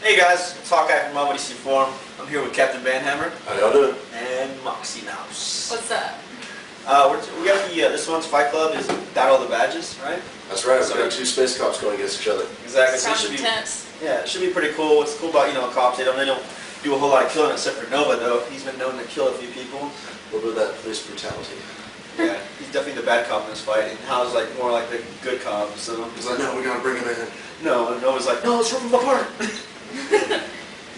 Hey guys, it's Hawkeye from Marvel DC Forum. I'm here with Captain Banhammer. How y'all doing? And Moxie Mouse. What's up? We got this month's Fight Club is Battle of the Badges, right? That's right. So we got two space cops going against each other. Exactly. Sounds So intense. it should be pretty cool. What's cool about cops? They don't do a whole lot of killing except for Nova though. He's been known to kill a few people. A little bit of that police brutality. Yeah, he's definitely the bad cop in this fight, and Hal's like more like the good cop. So He's like, no, we gotta bring him in. no, and Nova's like, no, let's rip him apart.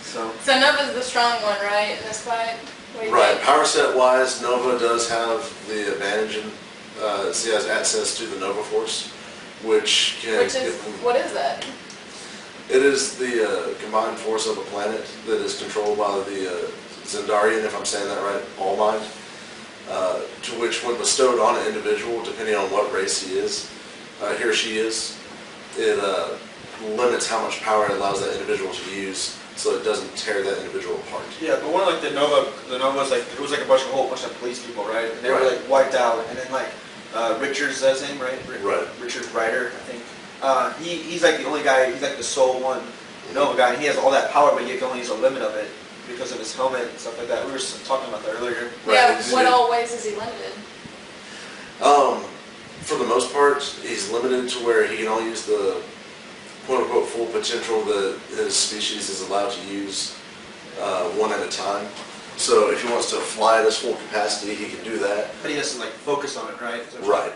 So Nova's the strong one, right, in this fight? Right. Power set wise, Nova does have the advantage, and he has access to the Nova Force, which can. What is that? It is the combined force of a planet that is controlled by the Zendarian, if I'm saying that right, All Mind. To which, when bestowed on an individual, depending on what race he or she is, it limits how much power it allows that individual to use, so it doesn't tear that individual apart. yeah, but one of like the Nova's like it was like a whole bunch of police people, right? And they were like wiped out, and then like Richard's his name, right? Right. Richard Ryder, I think. He's like the only guy. He's like the sole one Nova guy, and he has all that power, but he can only use a limit of it because of his helmet and stuff like that. We were talking about that earlier. Yeah. What all ways is he limited? For the most part, he's limited to where he can only use the quote-unquote full potential that his species is allowed to use one at a time. So if he wants to fly at his full capacity, he can do that. But he has to like focus on it, right? Right.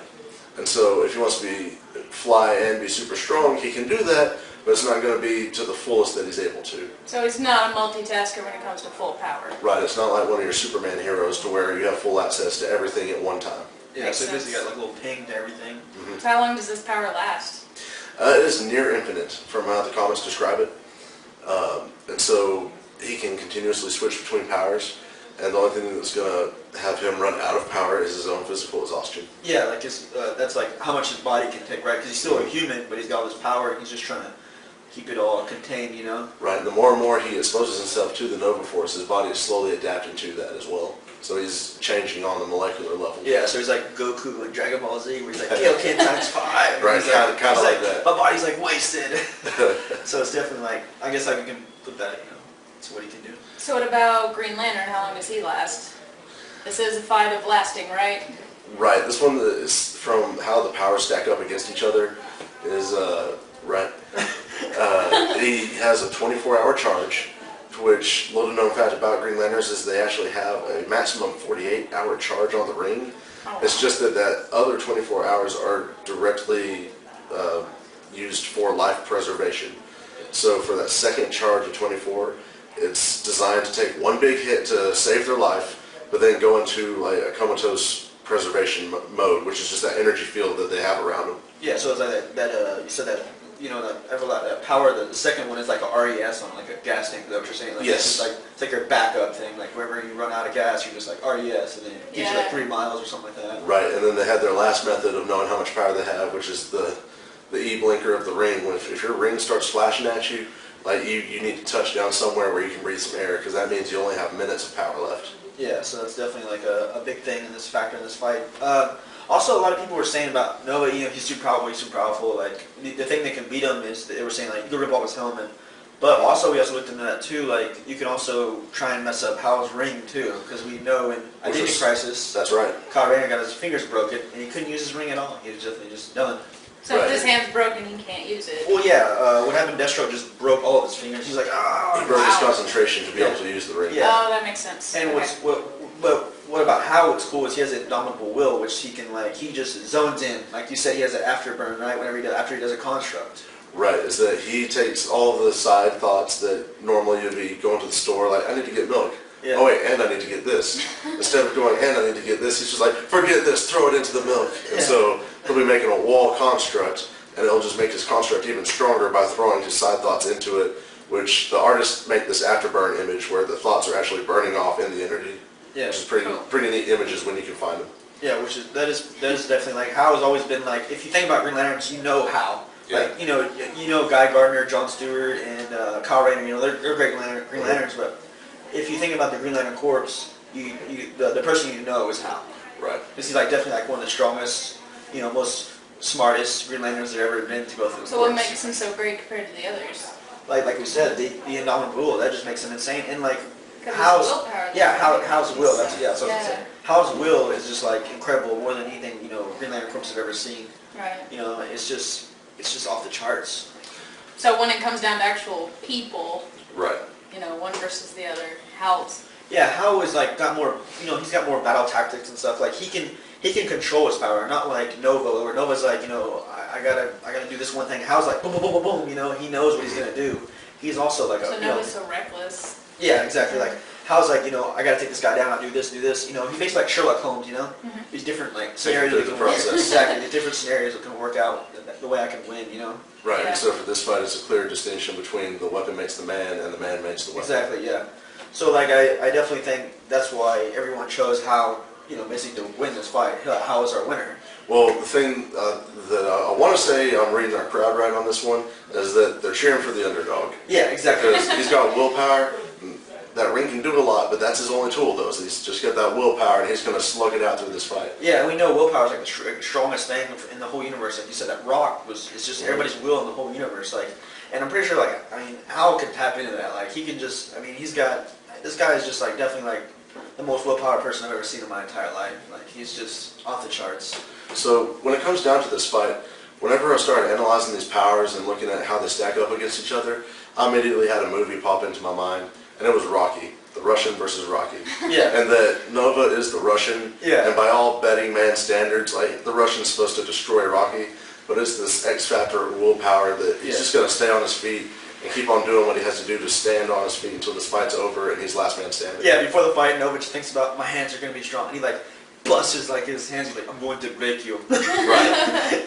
And so if he wants to fly and be super strong, he can do that, but it's not going to be to the fullest that he's able to. So he's not a multitasker when it comes to full power. Right. It's not like one of your Superman heroes to where you have full access to everything at one time. Yeah, so he basically got like a little ping to everything. Mm-hmm. So how long does this power last? It is near infinite from how the comics describe it. And so he can continuously switch between powers, and the only thing that's going to have him run out of power is his own physical exhaustion. Yeah, like that's like how much his body can take, right? Because he's still a human, but he's got all this power, and he's just trying to keep it all contained, you know? Right, and the more and more he exposes himself to the Nova Force, his body is slowly adapting to that as well. So he's changing on the molecular level. Yeah, so he's like Goku, like Dragon Ball Z, where he's like, Kaioken times 5. Right, kind of like that. My body's like wasted. So it's definitely like, I guess like we can put that, it's what he can do. So what about Green Lantern? How long does he last? This is a fight of lasting, right? Right, this one is from how the powers stack up against each other is, right. He has a 24-hour charge, which, little known fact about Green Lanterns is they actually have a maximum 48-hour charge on the ring. Oh. It's just that other 24 hours are directly used for life preservation. So for that second charge of 24, it's designed to take one big hit to save their life, but then go into like a comatose preservation mode, which is just that energy field that they have around them. Yeah, so it's like that you said that, that power, the second one is like a RES on like a gas tank, is that what you're saying? Like, yes. It's like your backup thing, like wherever you run out of gas, you're just like RES, and then it gives you like 3 miles or something like that. Right, and then they had their last method of knowing how much power they have, which is the E-blinker of the ring. If your ring starts flashing at you, like you need to touch down somewhere where you can breathe some air, because that means you only have minutes of power left. Yeah, so that's definitely like a big thing in this factor in this fight. Also, a lot of people were saying about Nova, he's super powerful, like, the thing that can beat him is, they were saying, like, you can rip off his helmet. But also, we also looked into that, too, like, you can also try and mess up Hal's ring, too, because we know in Identity Crisis, that's right, Kyle Rayner got his fingers broken, and he couldn't use his ring at all. He was definitely just done. So if his hand's broken, he can't use it. Well, yeah, what happened, Deathstroke just broke all of his fingers. He's like, ah! He broke his concentration to be able to use the ring. Yeah. Oh, that makes sense. And what about how it's cool is he has an indomitable will, which he can he just zones in. Like you said, he has an afterburn, right? After he does a construct. Right, is that he takes all the side thoughts that normally you'd be going to the store, like, I need to get milk. Yeah. Oh wait, and I need to get this. Instead of going, and I need to get this, he's just like, forget this, throw it into the milk. And so he'll be making a wall construct, and it'll just make his construct even stronger by throwing his side thoughts into it, which the artists make this afterburn image where the thoughts are actually burning off in the energy. Yeah, which is pretty neat images when you can find them. Yeah, that is definitely like Hal has always been like, if you think about Green Lanterns, you know Hal. Yeah. Like you know Guy Gardner, John Stewart, and Kyle Rayner. They're great Green Lanterns. But if you think about the Green Lantern Corps, the person you know is Hal. Right. Because he's like definitely like one of the strongest, most smartest Green Lanterns there ever been to go through. So what makes him so great compared to the others? like we said, the indomitable, that just makes him insane. And like, 'Cause how's, it's willpower, yeah, right? how's Will, that's, yeah, so Yeah. how's Will is just like incredible, more than anything, you know, Green Lantern Corps have ever seen. Right. You know, it's just off the charts. So when it comes down to actual people, Right. you know, one versus the other, Hal's. Yeah, Hal is like got more, you know, he's got more battle tactics and stuff. Like he can control his power, not like Nova, where Nova's like, you know, I gotta do this one thing. Hal's like boom, boom, boom, boom, boom. You know, he knows what he's gonna do. He's also like So you know, Nova's so reckless. yeah, exactly. Like Hal's like, you know, I gotta take this guy down, I'll do this, do this. You know, he's basically like Sherlock Holmes. You know, these different like scenarios through that the can work. process. Exactly, these different scenarios that can work out the way I can win. You know. Right. Yeah. And so for this fight, it's a clear distinction between the weapon makes the man and the man makes the weapon. Exactly, yeah. So like I definitely think that's why everyone chose Hal, you know, basically to win this fight. Hal is our winner. Well, the thing that I want to say, I'm reading our crowd right on this one, is that they're cheering for the underdog. Yeah, exactly. Because he's got willpower. That ring can do a lot, but that's his only tool, though. So he's just got that willpower, and he's going to slug it out through this fight. Yeah, and we know willpower is like the strongest thing in the whole universe. Like you said, that rock it's just everybody's will in the whole universe. Like, and I'm pretty sure, like, I mean, Hal can tap into that. Like, he can just, I mean, this guy is just like definitely like the most willpower person I've ever seen in my entire life. Like, he's just off the charts. So when it comes down to this fight, whenever I started analyzing these powers and looking at how they stack up against each other, I immediately had a movie pop into my mind, and it was Rocky, the Russian versus Rocky. Yeah. And that Nova is the Russian, Yeah. and by all betting man standards, like the Russian's supposed to destroy Rocky, but it's this X factor willpower that he's just going to stay on his feet and keep on doing what he has to do to stand on his feet until this fight's over and he's last man standing. Yeah, before the fight, Novich thinks about my hands are gonna be strong, and he like busts his hands. He's like, I'm going to break you. Right.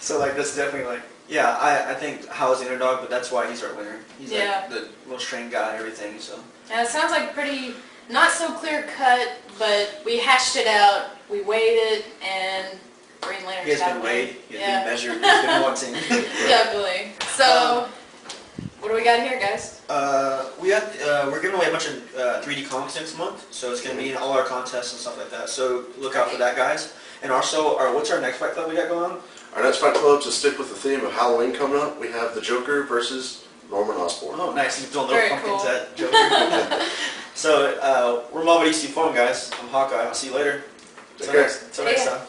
So like that's definitely like, yeah, I think Hal's the underdog, but that's why he's our winner. He's Yeah. like the most trained guy and everything. So And it sounds like pretty, not so clear cut, but we hashed it out, we weighed it, and Green Lantern's he has got been it. weighed, he's Yeah. been measured, he's been wanting. Definitely. So, what do we got here, guys? We're giving away a bunch of 3D comics next month, so it's gonna be in all our contests and stuff like that. So look out for that, guys. And also, what's our next fight club we got going on? Our next fight club, to stick with the theme of Halloween coming up, we have the Joker versus Norman Osborn. Oh, nice! You've done little Very pumpkins cool. at Joker. So we're Marvel DC Forum, guys. I'm Hawkeye. I'll see you later. Take Till care. next Yeah. time.